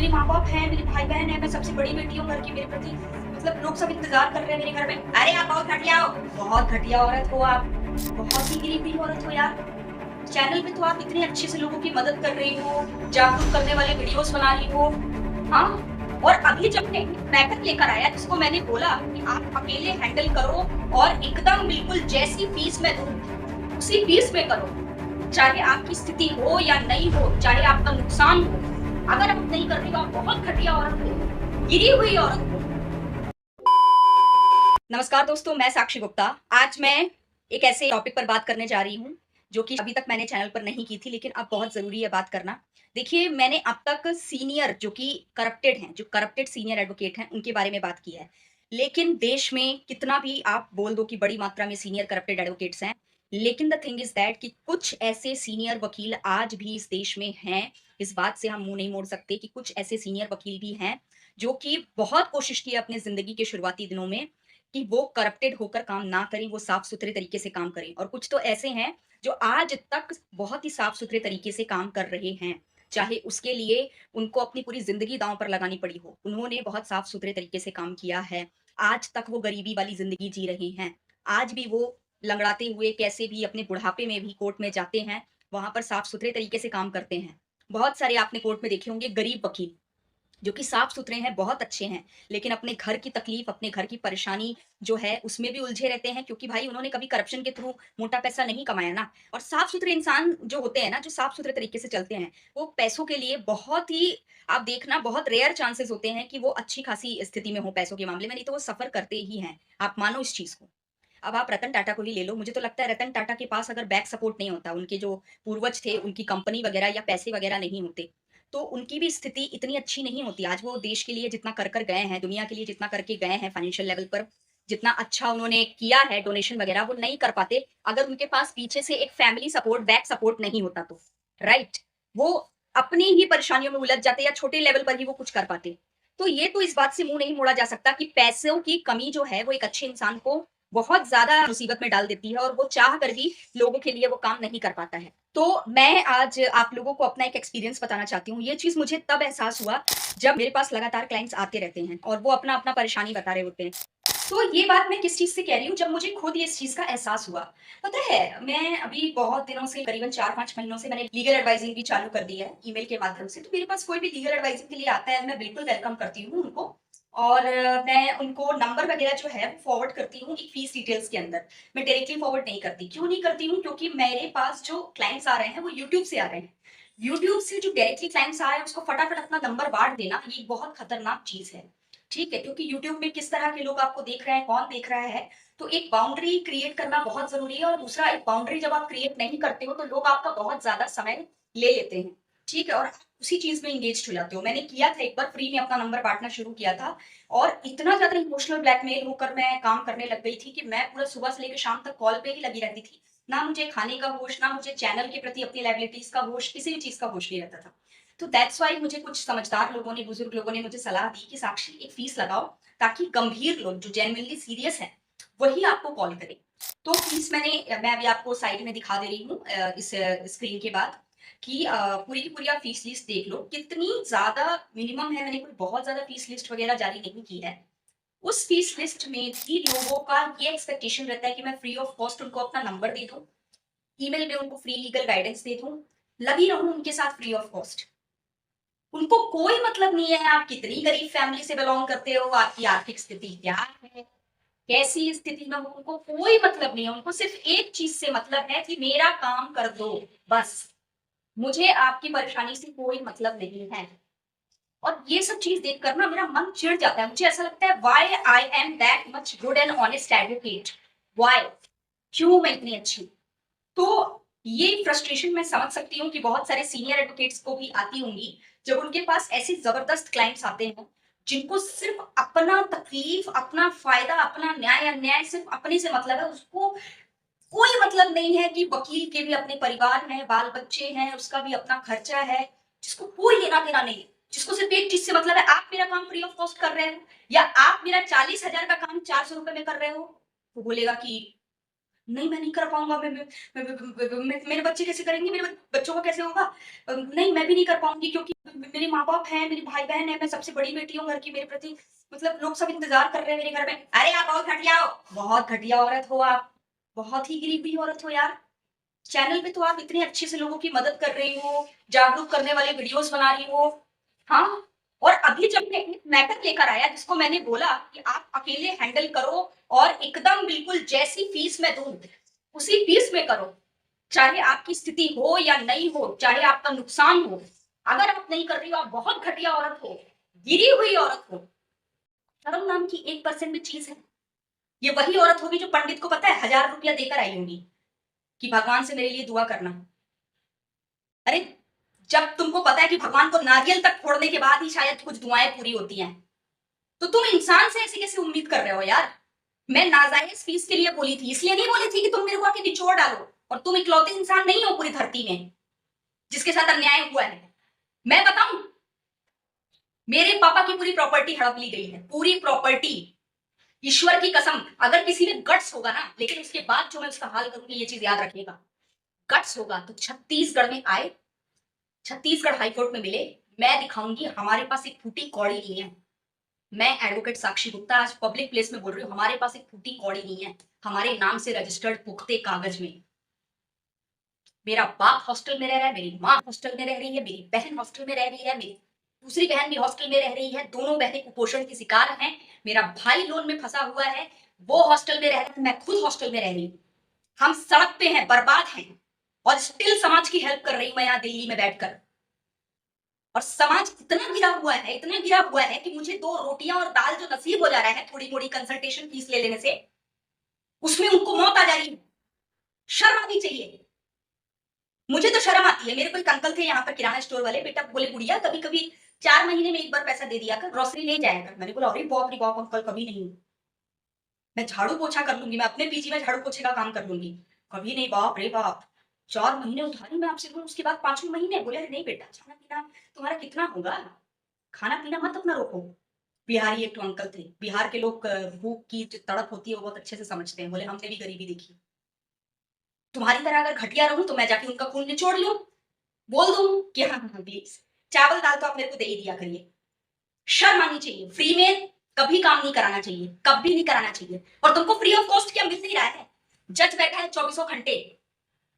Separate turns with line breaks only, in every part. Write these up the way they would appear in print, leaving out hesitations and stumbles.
मेरे माँ बाप हैं, मेरे भाई बहन है, मैं सबसे बड़ी बेटी हूँ घर की, मेरे प्रति मतलब लोग सब इंतजार कर रहे हैं मेरे घर में। अरे आप बहुत घटिया हो, बहुत घटिया औरत हो आप, बहुत ही गिरी हुई औरत हो यार। चैनल पे तो आप इतने अच्छे से लोगों की मदद कर रही हो, जागरूक करने वाले वीडियोस बना रही हो। हाँ, और अभी जब बैकअप लेकर आया जिसको मैंने बोला कि आप अकेले हैंडल करो और एकदम बिल्कुल जैसी फीस मैं दूं उसी फीस में करो, चाहे आपकी स्थिति हो या नहीं हो, चाहे आपका नुकसान हो। अगर आप नहीं कर रही हो, आप बहुत घटिया औरत हो, गिरी हुई औरत हो। नमस्कार दोस्तों, मैं साक्षी गुप्ता। आज मैं एक ऐसे टॉपिक पर बात करने जा रही हूँ जो कि अभी तक मैंने चैनल पर नहीं की थी, लेकिन अब बहुत ज़रूरी है बात करना। देखिए, मैंने अब तक सीनियर जो कि करप्टेड हैं, जो करप्टेड सीनियर एडवोकेट हैं, उनके बारे में बात की है। लेकिन देश में कितना भी आप बोल दो कि बड़ी मात्रा में सीनियर करप्टेड एडवोकेट्स हैं, लेकिन द थिंग इज़ दैट कि कुछ ऐसे सीनियर वकील आज भी इस देश में हैं, इस बात से हम मुँह नहीं मोड़ सकते कि कुछ ऐसे सीनियर वकील भी हैं, जो कि बहुत कोशिश की है अपनी ज़िंदगी के शुरुआती दिनों में कि वो करप्टेड होकर काम ना करें, वो साफ-सुथरे तरीके से काम करें। और कुछ तो ऐसे हैं जो आज तक बहुत ही साफ-सुथरे तरीके से काम कर रहे हैं। चाहे उसके लिए उनको अपनी पूरी ज़िंदगी दाँव पर लगानी पड़ी हो। उन्होंने बहुत साफ-सुथरे तरीके से काम किया है। आज तक वो गरीबी वाली ज़िंदगी जी रहे हैं। आज भी वो लंगड़ाते हुए कैसे भी अपने बुढ़ापे में भी कोर्ट में जाते हैं, वहाँ पर साफ-सुथरे तरीके से काम करते हैं। बहुत सारे आपने कोर्ट में देखे होंगे गरीब वकील जो कि साफ-सुथरे हैं, बहुत अच्छे हैं, लेकिन अपने घर की तकलीफ, अपने घर की परेशानी जो है, उसमें भी उलझे रहते हैं क्योंकि भाई उन्होंने कभी करप्शन के थ्रू मोटा पैसा नहीं कमाया ना। और साफ-सुथरे इंसान जो होते हैं ना, जो साफ-सुथरे तरीके से चलते हैं, वो पैसों के लिए बहुत ही आप देखना बहुत रेयर चांसेस होते हैं कि वो अच्छी-खासी स्थिति में हों पैसों के मामले में, नहीं तो वो सफ़र करते ही हैं। आप मानो इस चीज़ को। अब आप रतन टाटा को ही ले लो, मुझे तो लगता है रतन टाटा के पास अगर बैक सपोर्ट नहीं होता, उनके जो पूर्वज थे, उनकी कंपनी वगैरह या पैसे वगैरह नहीं होते, तो उनकी भी स्थिति इतनी अच्छी नहीं होती। आज वो देश के लिए जितना कर गए हैं, दुनिया के लिए जितना करके गए हैं फाइनेंशियल लेवल पर, जितना अच्छा उन्होंने किया है डोनेशन वगैरह, वो नहीं कर पाते, अगर उनके पास पीछे से एक फैमिली सपोर्ट, बैक सपोर्ट नहीं होता तो, राइट? वो अपनी ही परेशानियों में उलझ जाते या छोटे लेवल पर ही वो कुछ कर पाते। तो ये तो इस बात से मुँह नहीं मोड़ा जा सकता कि पैसों की कमी जो है, वो एक अच्छे इंसान को बहुत ज़्यादा मुसीबत में डाल देती है और वो चाह कर भी लोगों के लिए वो काम नहीं कर पाता है। तो मैं आज आप लोगों को अपना एक एक्सपीरियंस बताना चाहती हूँ। ये चीज़ मुझे तब एहसास हुआ जब मेरे पास लगातार क्लाइंट्स आते रहते हैं और वो अपना-अपना परेशानी बता रहे होते हैं। तो ये बात मैं किस चीज़ से कह रही हूँ, जब मुझे खुद ये इस चीज़ का एहसास हुआ। पता है, मैं अभी बहुत दिनों से करीबन 4-5 महीनों से मैंने लीगल एडवाइज़िंग भी चालू कर दी है ईमेल के माध्यम से। तो मेरे पास कोई भी लीगल एडवाइज़िंग के लिए आता है, मैं बिल्कुल वेलकम करती हूँ उनको और मैं उनको नंबर वगैरह जो है वो फॉरवर्ड करती हूँ एक फीस डिटेल्स के अंदर। मैं डायरेक्टली फॉरवर्ड नहीं करती। क्यों नहीं करती हूँ? क्योंकि मेरे पास जो क्लाइंट्स आ रहे हैं, वो यूट्यूब से आ रहे हैं। यूट्यूब से जो डायरेक्टली क्लाइंट्स आ रहे हैं, उसको फटाफट अपना नंबर बाँट देना, ये एक बहुत खतरनाक चीज़ है। ठीक है? क्योंकि यूट्यूब में किस तरह के लोग आपको देख रहे हैं, कौन देख रहा है, तो एक बाउंड्री क्रिएट करना बहुत ज़रूरी है और दूसरा एक बाउंड्री जब आप क्रिएट नहीं करते हो, तो लोग आपका बहुत ज़्यादा समय ले लेते हैं। ठीक है? और आप उसी चीज़ में एंगेज्ड हो जाते हो। मैंने किया था एक बार फ्री में अपना नंबर बाँटना शुरू किया था और इतना ज़्यादा इमोशनल ब्लैकमेल होकर मैं काम करने लग गई थी कि मैं पूरा सुबह से लेके शाम तक कॉल पे ही लगी रहती थी। ना मुझे खाने का होश, ना मुझे चैनल के प्रति अपनी लायबिलिटीज़ का होश, किसी भी चीज़ का होश नहीं रहता था। तो दैट्स व्हाई मुझे कुछ समझदार लोगों ने, बुजुर्ग लोगों ने मुझे सलाह दी कि साक्षी एक फीस लगाओ ताकि गंभीर लोग जो जेन्युइनली सीरियस हैं, वही आपको कॉल करें। तो फीस मैं अभी आपको साइड में दिखा दे रही हूँ इस स्क्रीन के बाद कि पूरी की पूरी आप फीस लिस्ट देख लो, कितनी ज़्यादा मिनिमम है, मैंने कोई बहुत ज़्यादा फीस लिस्ट वगैरह जारी नहीं की है। उस फीस लिस्ट में भी लोगों का ये एक्सपेक्टेशन रहता है कि मैं फ्री ऑफ कॉस्ट उनको अपना नंबर दे दूँ, ईमेल में उनको फ्री लीगल गाइडेंस दे दूँ, लगी रहूँ उनके साथ फ्री ऑफ कॉस्ट। उनको कोई मतलब नहीं है आप कितनी गरीब फैमिली से बिलॉन्ग करते हो, आपकी आर्थिक स्थिति क्या है, कैसी स्थिति में हो, उनको कोई मतलब नहीं है। उनको सिर्फ एक चीज़ से मतलब है कि मेरा काम कर दो, बस। मुझे आपकी परेशानी से कोई मतलब नहीं है। और ये सब चीज़ देखकर ना मेरा मन चिढ़ जाता है। मुझे ऐसा लगता है why I am that much good and honest advocate? Why? क्यों मैं इतनी अच्छी? तो ये फ्रस्ट्रेशन मैं समझ सकती हूँ कि बहुत सारे सीनियर एडवोकेट्स को भी आती होंगी, जब उनके पास ऐसे ज़बरदस्त क्लाइंट्स आते हैं, जिनको सिर्फ़ अपना तकलीफ़, अपना फ़ायदा, अपना न्याय-अन्याय सिर्फ़ अपने से मतलब है, उसको कोई मतलब नहीं है कि वकील के भी अपने परिवार हैं, बाल-बच्चे हैं, उसका भी अपना खर्चा है, जिसको कोई लेना-देना नहीं है। जिसको सिर्फ़ एक चीज़ से मतलब है, आप मेरा काम फ्री ऑफ कॉस्ट कर रहे हो या आप मेरा 40,000 का काम ₹400 में कर रहे हो, वो बोलेगा कि नहीं मैं नहीं कर पाऊँगा, मेरे बच्चे कैसे करेंगे? मेरे बच्चों का कैसे होगा? नहीं मैं भी नहीं कर पाऊँगी क्योंकि मेरे माँ-बाप हैं, मेरे भाई-बहन हैं, मैं सबसे बड़ी बेटी हूँ घर की, मेरे प्रति मतलब लोग सब इंतज़ार कर रहे हैं मेरे घर में। अरे आप बहुत घटिया हो, बहुत घटिया औरत हो आप, बहुत ही गिरी हुई औरत हो यार। चैनल पे तो आप इतने अच्छे से लोगों की मदद कर रही हो, जागरूक करने वाले वीडियोज़ बना रही हो, हाँ? और अभी जब मैं एक मैटर लेकर आया जिसको मैंने बोला कि आप अकेले हैंडल करो और एकदम बिल्कुल जैसी फीस मैं दूँ, उसी फीस में करो। चाहे आपकी स्थिति हो या नहीं हो, चाहे आपका नुकसान हो, अगर आप नहीं कर रही हो, आप बहुत घटिया औरत हो, गिरी हुई औरत हो। शर्म नाम की 1% भी चीज़ है। ये वही औरत होगी जो पंडित को पता है ₹1000 देकर आई होंगी कि भगवान से मेरे लिए दुआ करना। अरे! जब तुमको पता है कि भगवान को नारियल तक फोड़ने के बाद ही शायद कुछ दुआएँ पूरी होती हैं, तो तुम इंसान से ऐसी कैसे उम्मीद कर रहे हो यार? मैं नाजायज़ फीस के लिए बोली थी, इसलिए नहीं बोली थी कि तुम मेरे को आके निचोड़ डालो और तुम इकलौते इंसान नहीं हो पूरी धरती में, जिसके साथ अन्याय हुआ है। मैं बताऊँ, मेरे पापा की पूरी प्रॉपर्टी हड़प ली गई है, पूरी प्रॉपर्टी। ईश्वर की कसम, अगर किसी में गट्स होगा ना, लेकिन उसके बाद जो मैं उसका हाल करूँगी ये चीज़ याद रखिएगा। गट्स होगा तो छत्तीसगढ़ में आए, छत्तीसगढ़ हाई कोर्ट में मिले, मैं दिखाऊँगी हमारे पास एक फूटी कौड़ी नहीं है। मैं एडवोकेट साक्षी गुप्ता आज पब्लिक प्लेस में बोल रही हूँ, हमारे पास एक फूटी कौड़ी नहीं है, हमारे नाम से रजिस्टर्ड पुख्ते कागज में। मेरा बाप हॉस्टल में रह रहा है, मेरी माँ हॉस्टल में रह रही है, मेरी बहन हॉस्टल में रह रही है, मेरी दूसरी बहन भी हॉस्टल में रह रही है, दोनों बहनें कुपोषण की शिकार हैं, मेरा भाई लोन में फंसा हुआ है, वो हॉस्टल में रह रहा है, मैं खुद हॉस्टल में रह रही हूँ। हम सड़क पे हैं, बर्बाद हैं और स्टिल समाज की हेल्प कर रही हूँ मैं यहाँ दिल्ली में बैठकर। और समाज इतना गिरा हुआ है, इतना गिरा हुआ है कि मुझे 2 रोटियाँ और दाल जो नसीब हो जा रहा है थोड़ी-मोड़ी कंसल्टेशन फीस ले लेने से, उसमें उनको मौत आ जा रही है। शर्म आनी चाहिए। मुझे तो शर्म आती है। मेरे कोई अंकल थे यहाँ पर किराना स्टोर वाले, बेटा बोले गुड़िया कभी-कभी 4 महीने में 1 बार पैसा दे दिया कर, ग्रोसरी ले जाया कर। मैंने बोला अरे बाप रे बाप अंकल कभी नहीं। मैं झाड़ू-पोछा कर लूँगी, मैं अपने पीजी में झाड़ू-पोछे का काम कर लूँगी। कभी नहीं बाप रे बाप! 4 महीने उधारी मैं आपसे लूँ उसके बाद 5वें महीने बोले अरे नहीं बेटा खाना-पीना तुम्हारा कितना होगा? खाना-पीना मत अपना रोको। बिहारी एक ठो अंकल थे। बिहार के लोग भूख की जो तड़प होती है वो बहुत अच्छे से समझते हैं। बोले हमने भी गरीबी देखी। तुम्हारी तरह अगर घटिया रहूँ तो मैं जाके उनका खून निचोड़ लूँ। बोल दूँ कि हाँ, हाँ, हाँ, प्लीज़ चावल-दाल तो आप मेरे को दे ही दिया करिए। शर्म आनी चाहिए। फ्री में कभी काम नहीं कराना चाहिए, कभी नहीं कराना चाहिए और तुमको फ्री ऑफ कॉस्ट क्या मिल नहीं रहा है? जज बैठा है चौबीसों घंटे,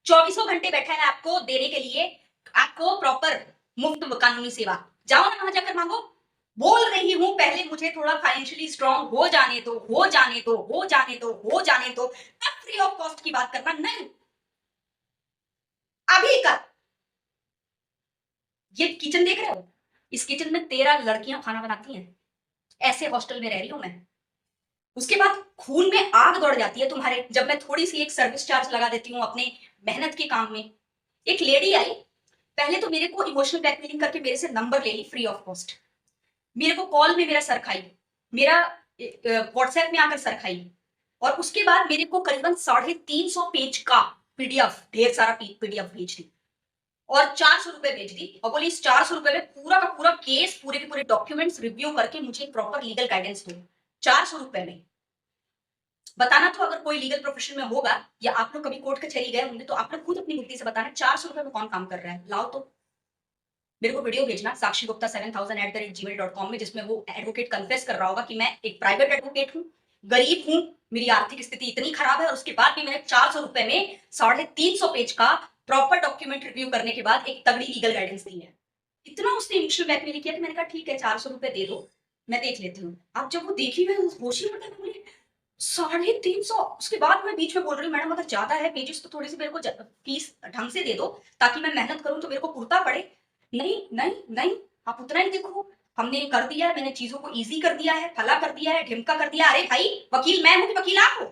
चौबीसों घंटे बैठा है आपको देने के लिए, आपको प्रॉपर मुफ्त कानूनी सेवा। जाओ ना वहाँ जाकर माँगो। बोल रही हूँ पहले मुझे थोड़ा फाइनेंशियली स्ट्रॉन्ग हो जाने दो, हो जाने दो, हो जाने दो, हो जाने दो, तब फ्री ऑफ कॉस्ट की बात करना नहीं, अभी कर। ये किचन देख रहे हो? इस किचन में 13 लड़कियाँ खाना बनाती हैं। ऐसे हॉस्टल में रह रही हूँ मैं। उसके बाद खून में आग दौड़ जाती है तुम्हारे जब मैं थोड़ी-सी एक सर्विस चार्ज लगा देती हूँ अपने मेहनत के काम में। एक लेडी आई, पहले तो मेरे को इमोशनल ब्लैकमेलिंग करके मेरे से नंबर ले ली फ्री ऑफ कॉस्ट। मेरे को कॉल में मेरा सर खाई, मेरा व्हाट्सएप में आकर सर खाई और उसके बाद मेरे को करीबन 350 पेज का पीडीएफ ढेर सारा पीडीएफ भेज दी और ₹400 भेज दी और बोली इस ₹400 में पूरा का पूरा केस, पूरे के पूरे डॉक्यूमेंट्स रिव्यू करके मुझे प्रॉपर लीगल गाइडेंस दो। ₹400 में। बताना तो अगर कोई लीगल प्रोफेशन में होगा या आप लोग कभी कोर्ट कचहरी गए होंगे तो आप लोग खुद अपनी बुद्धि से बताना ₹400 में कौन काम कर रहा है? लाओ तो। मेरे को वीडियो भेजना साक्षी गुप्ता 7000@gmail.com में जिसमें वो एडवोकेट कन्फेस कर रहा होगा कि मैं एक प्राइवेट एडवोकेट हूँ, गरीब हूँ, मेरी आर्थिक स्थिति इतनी खराब है और उसके बाद भी मैंने ₹400 में 350 पेज का प्रॉपर डॉक्यूमेंट रिव्यू करने के बाद एक तगड़ी लीगल गाइडेंस दी है। इतना उसने इमोशनल ब्लैकमेल किया कि मैंने कहा ठीक है ₹400 दे दो, मैं देख लेती हूँ। अब जब वो देखी मैं होश ही उड़ गया, मैं बोली 350 उसके बाद मैं बीच में बोल रही हूँ मैडम अगर ज़्यादा है पेजेज़ तो थोड़ी-सी मेरे को फीस ढंग से दे दो ताकि मैं मेहनत करूँ तो मेरे को कुर्ता पड़े। नहीं, नहीं, नहीं, आप उतना ही देखो, हमने कर दिया है, मैंने चीज़ों को ईज़ी कर दिया है, फला कर दिया है, ढिमका कर दिया है। अरे भाई, वकील मैं हूँ कि वकील आप हो?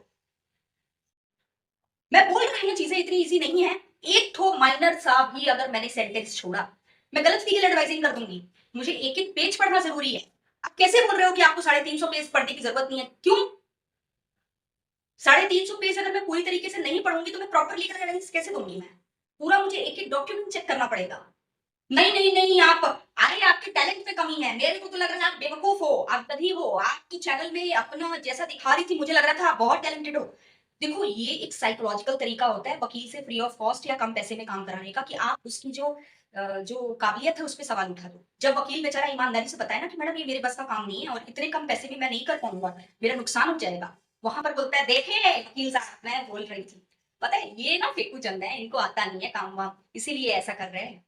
मैं बोल रही हूँ चीज़ें इतनी ईज़ी नहीं है। एक ठो माइनर सा भी अगर मैंने सेंटेंस छोड़ा, मैं गलत लीगल एडवाइज़िंग कर दूँगी। मुझे एक-एक पेज पढ़ना ज़रूरी है। आप कैसे बोल रहे हो कि आपको 350 पेज पढ़ने की ज़रूरत नहीं है? क्यों? 350 पेज अगर मैं पूरी तरीके से नहीं पढ़ूँगी तो मैं प्रॉपर लीगल गाइडेंस कैसे दूँगी मैं? पूरा मुझे एक-एक डॉक्यूमेंट चेक करना पड़ेगा। नहीं, नहीं, नहीं आप अरे आपके टैलेंट में कमी है। मेरे को तो लग रहा था आप बेवकूफ़ हो, आप गधी हो। आपके चैनल में अपना जैसा दिखा रही थी मुझे लग रहा था आप बहुत टैलेंटेड हो। देखो, ये एक साइकोलॉजिकल तरीका होता है वकील से फ्री ऑफ कॉस्ट या कम पैसे में काम कराने का कि आप उसकी जो काबिलियत है उस पे सवाल उठा दो। जब वकील बेचारा ईमानदारी से बताए ना कि मैडम ये मेरे बस का काम नहीं है और इतने कम पैसे में मैं नहीं कर पाऊँगा, मेरा नुकसान हो जाएगा। वहाँ पर बोलता है देखें वकील साहब मैं बोल रही थी। पता है ये ना फेकू चंद है, इनको आता नहीं है काम-वाम, इसीलिए ऐसा कर रहे हैं।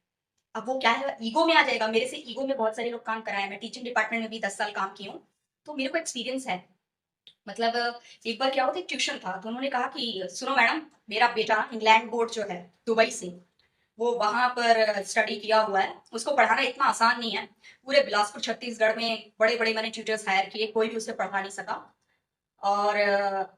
अब वो क्या है ईगो में आ जाएगा, मेरे से ईगो में बहुत सारे लोग काम कराए हैं, मैं टीचिंग डिपार्टमेंट में भी 10 साल काम की हूँ, तो मेरे को एक्सपीरियंस है। मतलब एक बार क्या हुआ था, एक ट्यूशन था, तो उन्होंने कहा कि सुनो मैडम, मेरा बेटा इंग्लैंड बोर्ड जो है, दुबई से, वो वहाँ पर स्टडी किया हुआ है, उसको पढ़ाना इतना आसान नहीं है। पूरे बिलासपुर छत्तीसगढ़ में बड़े-बड़े मैंने ट्यूटर्स हायर किए, कोई भी उसे पढ़ा नहीं सका। और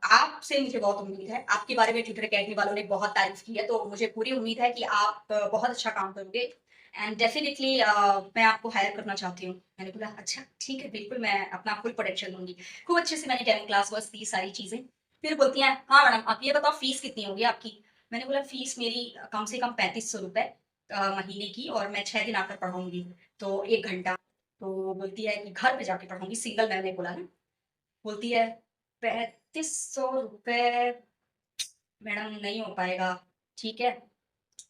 आपसे मुझे बहुत उम्मीद है, आपके बारे में ट्विटर अकेडमी वालों ने बहुत तारीफ़ की है, तो मुझे पूरी उम्मीद है कि आप बहुत अच्छा काम करोगे एंड डेफ़िनिटली मैं आपको हायर करना चाहती हूँ। मैंने बोला, "अच्छा, ठीक है, बिल्कुल, मैं अपना फुल पोटेंशियल दूँगी।" खूब अच्छे से मैंने डेमो क्लास वर्स दी, सारी चीज़ें। फिर बोलती हैं, "हाँ, मैडम, आप ये बताओ फ़ीस कितनी होगी आपकी?" मैंने बोला, "फ़ीस मेरी कम से कम ₹3500 महीने की और मैं 6 दिन आकर पढ़ाऊँगी, तो 1 घंटा।" तो बोलती है कि, "घर पे जाके पढ़ाऊँगी।" सिंगल मैंने बोला ना। बोलती है, ₹3500 मैडम नहीं हो पाएगा, ठीक है?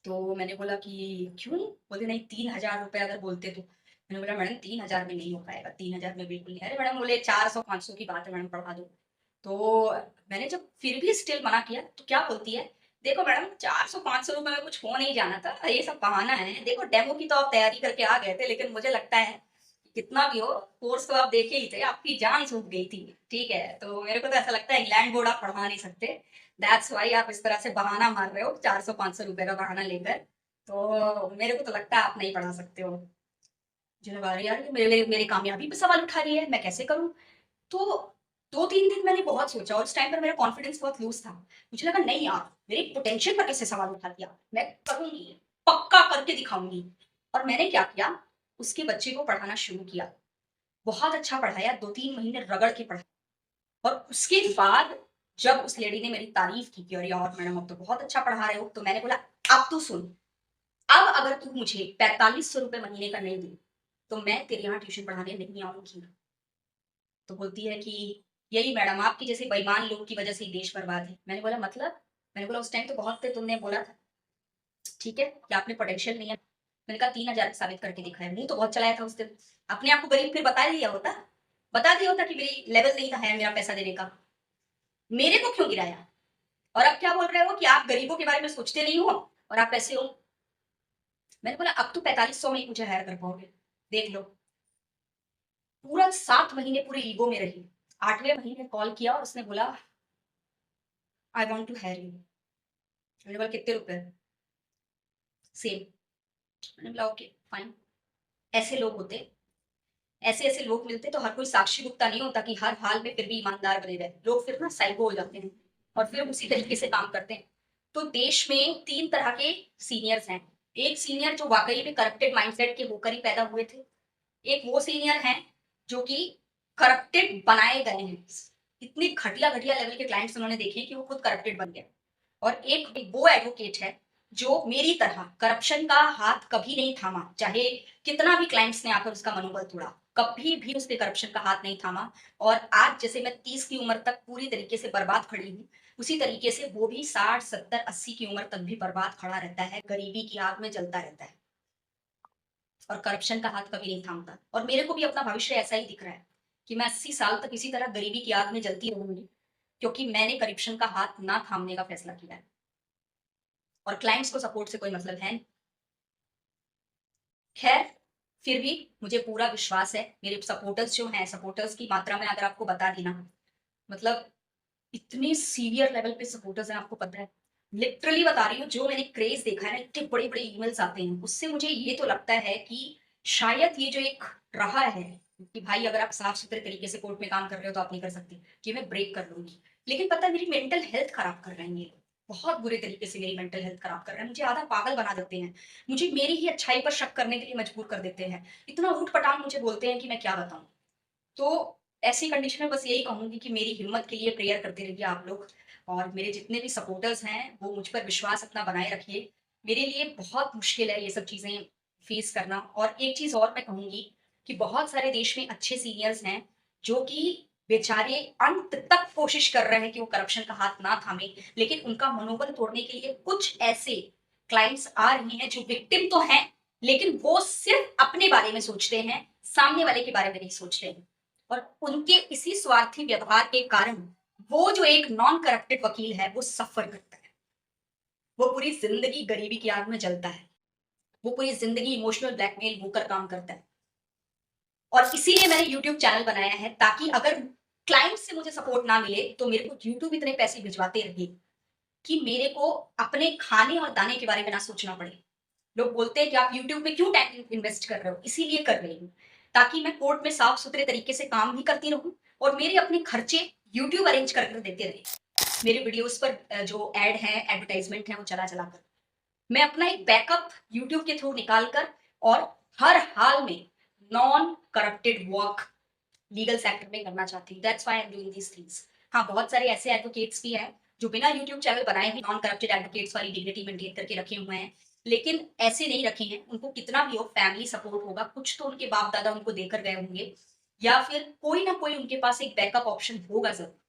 तो मैंने बोला कि क्यों? बोलते नहीं ₹3000 अगर बोलते तो। मैंने बोला मैडम 3000 में नहीं हो पाएगा, 3000 में बिल्कुल नहीं। अरे मैडम बोले 400-500 की बात है मैडम पढ़ा दो। तो मैंने जब फिर भी स्टिल मना किया तो क्या बोलती है, देखो मैडम 400-500 में कुछ हो नहीं जाना था, ये सब बहाना है। देखो डेमो की तो आप तैयारी करके आ गए थे लेकिन मुझे लगता है कितना भी हो कोर्स तो आप देखे ही थे, आपकी जान सूख गई थी, ठीक है? तो मेरे को तो ऐसा लगता है इंग्लैंड बोर्ड आप पढ़ा नहीं सकते। दैट्स व्हाई आप इस तरह से बहाना मार रहे हो 400-500 का बहाना लेकर। तो मेरे को तो लगता है आप नहीं पढ़ा सकते हो। मुझे लगा अरे यार ये मेरे मेरी कामयाबी पे सवाल उठा रही है, मैं कैसे करूँ? तो 2-3 दिन मैंने बहुत सोचा और उस टाइम पर मेरा कॉन्फिडेंस बहुत लूज़ था। मुझे लगा नहीं यार, मेरी पोटेंशियल पर कैसे सवाल उठा दिया? मैं करूँगी, पक्का करके दिखाऊँगी। और मैंने क्या किया, उसके बच्चे को पढ़ाना शुरू किया। बहुत अच्छा पढ़ाया, 2-3 महीने रगड़ के पढ़ाया और उसके बाद जब उस लेडी ने मेरी तारीफ़ की कि अरे यार मैडम आप तो बहुत अच्छा पढ़ा रहे हो, तो मैंने बोला अब तू सुन, अब अगर तू मुझे ₹4500 महीने का नहीं दी, तो मैं तेरे यहाँ ट्यूशन पढ़ाने नहीं आऊँगी। तो बोलती है कि यही मैडम आपकी जैसे बेईमान लोग की वज़ह से ही देश बर्बाद है। मैंने बोला मतलब? मैंने बोला उस टाइम तो बहुत थे तुमने बोला था, ठीक है, कि आप में पोटेंशियल नहीं है। मैंने कहा 3000 साबित करके दिखाया, मुँह तो बहुत चलाया था उस दिन। अपने आप को गरीब फिर बता दिया होता, बता दिया होता कि मेरी लेवल नहीं था है मेरा पैसा देने का। मेरे को क्यों गिराया? और अब क्या बोल रहे हो कि आप गरीबों के बारे में सोचते नहीं हो और आप ऐसे हो। मैंने बोला अब तो 4500 में ही मुझे हायर कर पाओगे, देख लो। पूरा 7 महीने पूरे ईगो में रही। 8वें महीने कॉल किया और उसने बोला I want to hire you. मैंने बोला कितने रुपए? सेम। मैंने बोला ओके फाइन। ऐसे लोग होते, ऐसे-ऐसे लोग मिलते तो हर कोई साक्षी गुप्ता नहीं होता कि हर हाल में फिर भी ईमानदार बने रहे। लोग फिर ना साइको हो जाते हैं और फिर उसी तरीके से काम करते हैं। तो देश में 3 तरह के सीनियर्स हैं। एक सीनियर जो वाक़ई में करप्टेड माइंडसेट के होकर ही पैदा हुए थे। एक वो सीनियर हैं जो कि करप्टेड बनाए गए हैं। इतनी घटिया-घटिया लेवल के क्लाइंट्स उन्होंने देखे हैं कि वो खुद करप्टेड बन गए। और एक वो एडवोकेट है जो मेरी तरह करप्शन का हाथ कभी नहीं थामा, चाहे कितना भी क्लाइंट्स ने आकर उसका मनोबल तोड़ा, कभी भी उसने करप्शन का हाथ नहीं थामा। और आज जैसे मैं 30 की उम्र तक पूरी तरीके से बर्बाद खड़ी हूँ, उसी तरीके से वो भी 60, 70, 80 की उम्र तक भी बर्बाद खड़ा रहता है, गरीबी की आग में जलता रहता है और करप्शन का हाथ कभी नहीं थामता। और मेरे को भी अपना भविष्य ऐसा ही दिख रहा है कि मैं 80 साल तक इसी तरह गरीबी की आग में जलती रहूँगी, क्योंकि मैंने करप्शन का हाथ ना थामने का फैसला किया है और क्लाइंट्स को सपोर्ट से कोई मतलब है नहीं। खैर, फिर भी मुझे पूरा विश्वास है, मेरे सपोर्टर्स जो हैं, सपोर्टर्स की मात्रा में अगर आपको बता दी ना, मतलब इतने सीवियर लेवल पे सपोर्टर्स हैं, आपको पता है। लिटरली बता रही हूँ, जो मैंने क्रेज़ देखा है ना, इतने बड़े-बड़े ईमेल्स आते हैं, उससे मुझे ये तो लगता है कि शायद ये जो एक रहा है कि भाई अगर आप साफ-सुथरे तरीके से कोर्ट में काम कर रहे हो, तो आप नहीं कर सकते, ये मैं ब्रेक कर लूँगी। लेकिन पता है मेरी मेंटल हेल्थ खराब कर रहे हैं ये लोग, बहुत बुरे तरीके से मेरी मेंटल हेल्थ खराब कर रहे हैं, मुझे आधा पागल बना देते हैं। मुझे मेरी ही अच्छाई पर शक करने के लिए मजबूर कर देते हैं। इतना ऊट-पटांग मुझे बोलते हैं कि मैं क्या बताऊँ। तो ऐसी कंडीशन में बस यही कहूँगी कि मेरी हिम्मत के लिए प्रेयर करते रहिए आप लोग और मेरे जितने भी सपोर्टर्स हैं, वो मुझ पर विश्वास अपना बनाए रखिए। मेरे लिए बहुत मुश्किल है ये सब चीज़ें फेस करना। और एक चीज़ और मैं कहूँगी कि बहुत सारे देश में अच्छे सीनियर्स हैं, जो कि बेचारे अंत तक कोशिश कर रहे हैं कि वो करप्शन का हाथ ना थामे, लेकिन उनका मनोबल तोड़ने के लिए कुछ ऐसे क्लाइंट्स आ रही हैं जो विक्टिम तो हैं, लेकिन वो सिर्फ अपने बारे में सोचते हैं, सामने वाले के बारे में नहीं सोचते हैं। और उनके इसी स्वार्थी व्यवहार के कारण वो जो एक नॉन करप्टेड वकील है, वो सफ़र करता है। वो पूरी ज़िंदगी गरीबी की आग में जलता है। वो पूरी ज़िंदगी इमोशनल ब्लैकमेल होकर काम करता है। और इसीलिए मैंने यूट्यूब चैनल बनाया है, ताकि अगर क्लाइंट से मुझे सपोर्ट ना मिले, तो मेरे को यूट्यूब इतने पैसे भिजवाते रहे कि मेरे को अपने खाने और दाने के बारे में ना सोचना पड़े। लोग बोलते हैं कि आप यूट्यूब में क्यों टाइम इन्वेस्ट कर रहे हो? इसीलिए कर रही हूँ, ताकि मैं कोर्ट में साफ-सुथरे तरीके से काम भी करती रहूँ और मेरे अपने खर्चे यूट्यूब अरेंज कर देते रहे। मेरे वीडियोज़ पर जो ऐड है, एडवर्टाइज़मेंट है, वो चला-चला कर। मैं अपना एक बैकअप यूट्यूब के थ्रू निकाल कर और हर हाल में non corrupted work legal sector में करना चाहती हूँ। That's why I am doing these things. हाँ, बहुत सारे ऐसे एडवोकेट्स भी हैं, जो बिना यूट्यूब चैनल बनाए भी नॉन करप्टेड एडवोकेट्स वाली डिग्निटी मेंटेन करके रखे हुए हैं। लेकिन ऐसे नहीं रखे हैं, उनको कितना भी हो फैमिली सपोर्ट होगा, कुछ तो उनके बाप-दादा उनको देकर गए होंगे या फिर कोई ना कोई उनके पास एक बैकअप ऑप्शन होगा ज़रूर।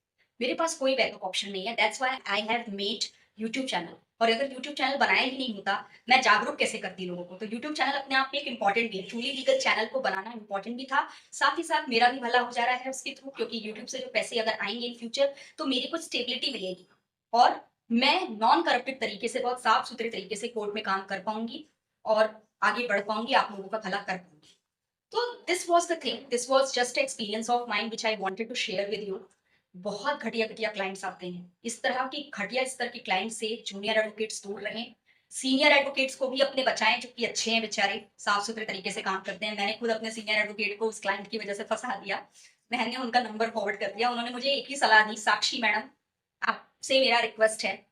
मेरे पास कोई बैकअप ऑप्शन नहीं है, that's why I have made YouTube channel. और अगर यूट्यूब चैनल बनाया ही नहीं होता, मैं जागरूक कैसे करती लोगों को? तो यूट्यूब चैनल अपने आप में एक इम्पोर्टेंट भी है। ट्रूली लीगल चैनल को बनाना इम्पोर्टेंट भी था, साथ ही साथ मेरा भी भला हो जा रहा है उसके थ्रू, क्योंकि यूट्यूब से जो पैसे अगर आएँगे इन फ्यूचर, तो मेरी कुछ स्टेबिलिटी मिलेगी और मैं नॉन करप्टेड तरीके से, बहुत साफ-सुथरे तरीके से कोर्ट में काम कर पाऊँगी और आगे बढ़ पाऊँगी, आप लोगों का भला कर पाऊँगी। तो this was the thing, this was just experience of mine which I wanted to share with you. बहुत घटिया-घटिया क्लाइंट्स आते हैं। इस तरह की घटिया स्तर के क्लाइंट से जूनियर एडवोकेट्स दूर रहें। सीनियर एडवोकेट्स को भी अपने बचाएँ, जो कि अच्छे हैं बेचारे, साफ-सुथरे तरीके से काम करते हैं। मैंने खुद अपने सीनियर एडवोकेट को उस क्लाइंट की वजह से फँसा दिया। मैंने उनका नंबर फॉरवर्ड कर दिया। उन्होंने मुझे एक ही सलाह दी, "साक्षी मैडम, आपसे मेरा रिक्वेस्ट है,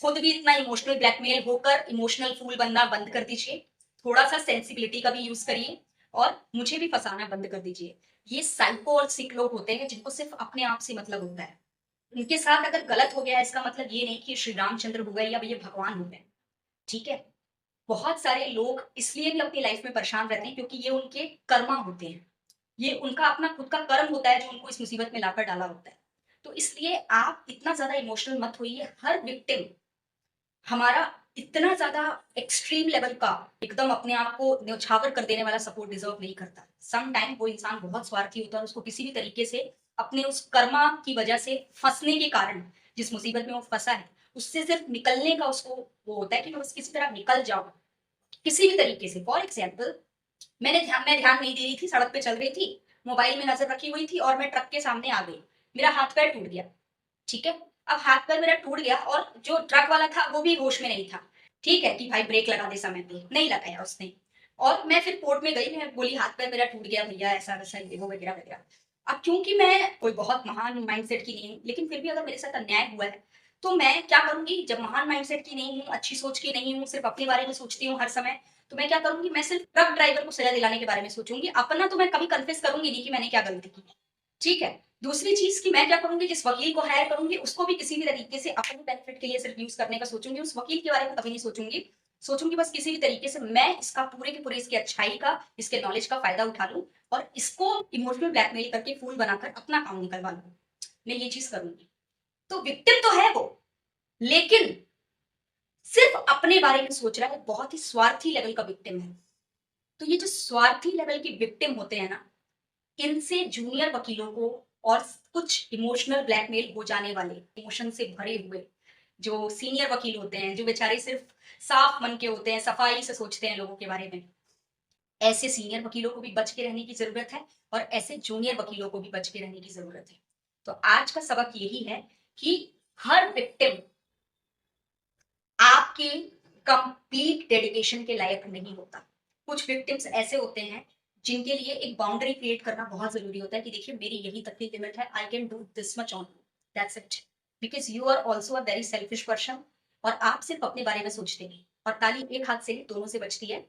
खुद भी इतना इमोशनल ब्लैकमेल होकर इमोशनल फूल बनना बंद कर दीजिए। थोड़ा-सा सेंसिबिलिटी का भी यूज़ करिए और मुझे भी फँसाना बंद कर दीजिए। ये साइको और सिक लोग होते हैं जिनको सिर्फ़ अपने आप से मतलब होता है। उनके साथ अगर गलत हो गया है, इसका मतलब ये नहीं कि श्री रामचंद्र हो गए या ये भगवान हो गए, ठीक है? बहुत सारे लोग इसलिए भी अपनी लाइफ़ में परेशान रहते हैं क्योंकि ये उनके कर्मा होते हैं। ये उनका अपना खुद का कर्म होता है जो उनको इस मुसीबत में लाकर डाला होता है। तो इसलिए आप इतना ज़्यादा इमोशनल मत होइए। हर विक्टिम हमारा इतना ज़्यादा एक्सट्रीम लेवल का एकदम अपने आप को न्यौछावर कर देने वाला सपोर्ट डिज़र्व नहीं करता। सम टाइम वो इंसान बहुत स्वार्थी होता है और उसको किसी भी तरीके से अपने उस कर्मा की वजह से फँसने के कारण, जिस मुसीबत में वो फँसा है, उससे सिर्फ़ निकलने का उसको वो होता है कि मैं बस किसी तरह निकल जाऊँ, किसी भी तरीके से। फॉर एग्ज़ाम्पल, मैं ध्यान नहीं दे रही थी, सड़क पे चल रही थी, मोबाइल में नज़र रखी हुई थी और मैं ट्रक के सामने आ गई। मेरा हाथ-पैर टूट गया। ठीक है? अब हाथ-पैर मेरा टूट गया और जो ट्रक वाला था वो भी होश में नहीं था। ठीक है कि भाई ब्रेक लगा दे समय पे, नहीं लगाया उसने। और मैं फिर कोर्ट में गई, मैं बोली हाथ-पैर मेरा टूट गया भैया, ऐसा-वैसा ये वो वगैरह-वगैरह। अब क्योंकि मैं कोई बहुत महान माइंडसेट की नहीं हूँ, लेकिन फिर भी अगर मेरे साथ अन्याय हुआ है, तो मैं क्या करूँगी, जब महान माइंडसेट की नहीं हूँ, अच्छी सोच की नहीं हूँ, सिर्फ़ अपने बारे में सोचती हूँ हर समय, तो मैं क्या करूँगी, मैं सिर्फ़ ट्रक ड्राइवर को सज़ा दिलाने के बारे में सोचूँगी। अपना तो मैं कभी कन्फेस करूँगी नहीं कि मैंने क्या गलती की। ठीक है? दूसरी चीज़ कि मैं क्या करूँगी, जिस वकील को हायर करूँगी, उसको भी किसी भी तरीके से अपने बेनिफिट के लिए सिर्फ़ यूज़ करने का सोचूँगी, उस वकील के बारे में कभी नहीं सोचूँगी। सोचूँगी बस किसी भी तरीके से मैं इसका पूरे के पूरे इसकी अच्छाई का, इसके नॉलेज का फ़ायदा उठा लूँ और इसको इमोशनल ब्लैकमेल करके फूल बनाकर अपना काम निकलवा लूँ। मैं ये चीज़ करूँगी। तो विक्टिम तो है वो, लेकिन सिर्फ़ अपने बारे में सोच रहा है, बहुत ही स्वार्थी लेवल का विक्टिम है। तो ये जो स्वार्थी लेवल के विक्टिम होते हैं ना, इनसे जूनियर वकीलों को और कुछ इमोशनल ब्लैकमेल हो जाने वाले, इमोशन से भरे हुए जो सीनियर वकील होते हैं, जो बेचारे सिर्फ साफ मन के होते हैं, सफाई से सोचते हैं लोगों के बारे में, ऐसे सीनियर वकीलों को भी बच के रहने की जरूरत है और ऐसे जूनियर वकीलों को भी बच के रहने की जरूरत है। तो आज का सबक यही है कि हर विक्टिम आपके कंप्लीट डेडिकेशन के लायक नहीं होता। कुछ विक्टिम्स ऐसे होते हैं जिनके लिए एक बाउंड्री क्रिएट करना बहुत ज़रूरी होता है कि देखिए मेरी यही तक की लिमिट है, I can do this much on you, that's it. Because you are also a very selfish person और आप सिर्फ़ अपने बारे में सोचते हैं और ताली एक हाथ से दोनों से बजती है।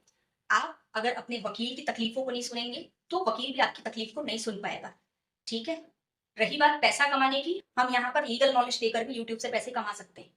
आप अगर अपने वकील की तकलीफ़ों को नहीं सुनेंगे, तो वकील भी आपकी तकलीफ़ को नहीं सुन पाएगा, ठीक है? रही बात पैसा कमाने की, हम यहाँ पर लीगल नॉलेज देकर भी यूट्यूब से पैसे कमा सकते हैं।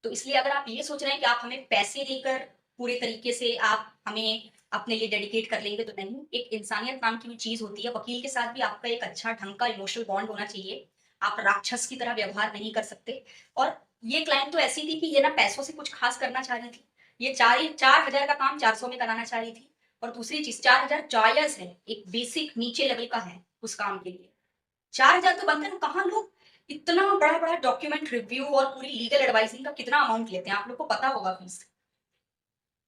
तो इसलिए अगर आप ये सोच रहे हैं कि आप हमें पैसे देकर पूरे तरीके से आप हमें अपने लिए डेडिकेट कर लेंगे तो नहीं। एक इंसानियत नाम की भी चीज़ होती है, वकील के साथ भी आपका एक अच्छा ढंग का इमोशनल बॉन्ड होना चाहिए। आप राक्षस की तरह व्यवहार नहीं कर सकते। और ये क्लाइंट तो ऐसी थी कि ये ना पैसों से कुछ ख़ास करना चाह रही थी। ये 4,000 का काम 400 में कराना चाह रही थी। और दूसरी चीज़ 4,000 जायज़ है, एक बेसिक नीचे लेवल का है उस काम के लिए। 4,000 तो बनता है ना, कहाँ लोग इतना बड़ा-बड़ा डॉक्यूमेंट रिव्यू और पूरी लीगल एडवाइसिंग का कितना अमाउंट लेते हैं, आप लोग को पता होगा फीस।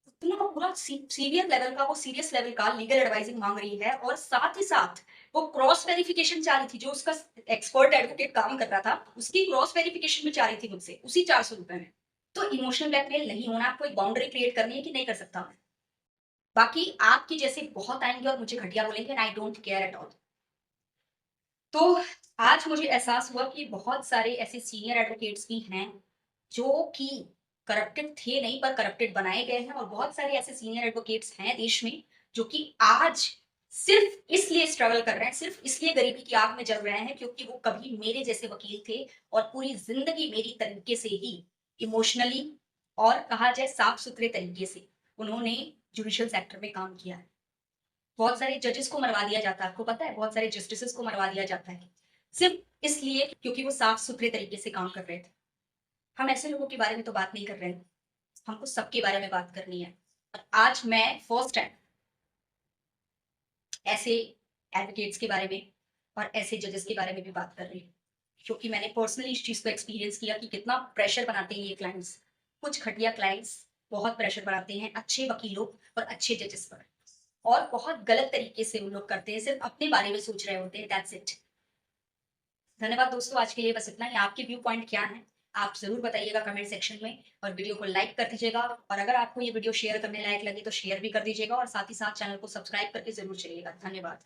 इतना पूरा सीवियर लेवल का, वो सीरियस लेवल का लीगल एडवाइजिंग माँग रही है और साथ ही साथ वो क्रॉस वेरिफिकेशन चाह रही थी, जो उसका एक्सपर्ट एडवोकेट काम कर रहा था, उसकी क्रॉस वेरिफिकेशन भी चाह रही थी मुझसे, उसी 400 रुपए में। तो इमोशनल ब्लैकमेल नहीं होना, आपको एक बाउंड्री क्रिएट करनी है कि नहीं कर सकता मैं। बाकी आपके जैसे बहुत आएँगे और मुझे घटिया बोलेंगे and I don't care at all. तो आज मुझे एहसास हुआ कि बहुत सारे ऐसे सीनियर एडवोकेट्स भी हैं, जो कि करप्टेड थे नहीं पर करप्टेड बनाए गए हैं, और बहुत सारे ऐसे सीनियर एडवोकेट्स हैं देश में, जो कि आज सिर्फ़ इसलिए स्ट्रगल कर रहे हैं, सिर्फ़ इसलिए गरीबी की आग में जल रहे हैं क्योंकि वो कभी मेरे जैसे वकील थे और पूरी ज़िंदगी मेरी तरीके से ही इमोशनली और कहा जाए साफ-सुथरे तरीके से उन्होंने जुडिशियल सेक्टर में काम किया है। बहुत सारे जजेस को मरवा दिया जाता है, आपको पता है? बहुत सारे जस्टिसेस को मरवा दिया जाता है, सिर्फ़ इसलिए क्योंकि वो साफ-सुथरे तरीके से काम कर रहे थे। हम ऐसे लोगों के बारे में तो बात नहीं कर रहे हैं, हमको सबके बारे में बात करनी है। और आज मैं फर्स्ट टाइम ऐसे एडवोकेट्स के बारे में और ऐसे जजेस के बारे में भी बात कर रही हूँ, क्योंकि मैंने पर्सनली इस चीज़ को एक्सपीरियंस किया कि कितना प्रेशर बनाते हैं ये क्लाइंट्स। कुछ घटिया क्लाइंट्स बहुत प्रेशर बनाते हैं अच्छे वकीलों और अच्छे जजेस पर, और बहुत गलत तरीके से वो लोग करते हैं, सिर्फ़ अपने बारे में सोच रहे होते हैं, दैट्स इट। धन्यवाद दोस्तों, आज के लिए बस इतना ही। आपके व्यू पॉइंट क्या हैं? आप ज़रूर बताइएगा कमेंट सेक्शन में, और वीडियो को लाइक कर दीजिएगा, और अगर आपको ये वीडियो शेयर करने लायक लगे तो शेयर भी कर दीजिएगा, और साथ ही साथ चैनल को सब्सक्राइब करके ज़रूर चलिएगा। धन्यवाद।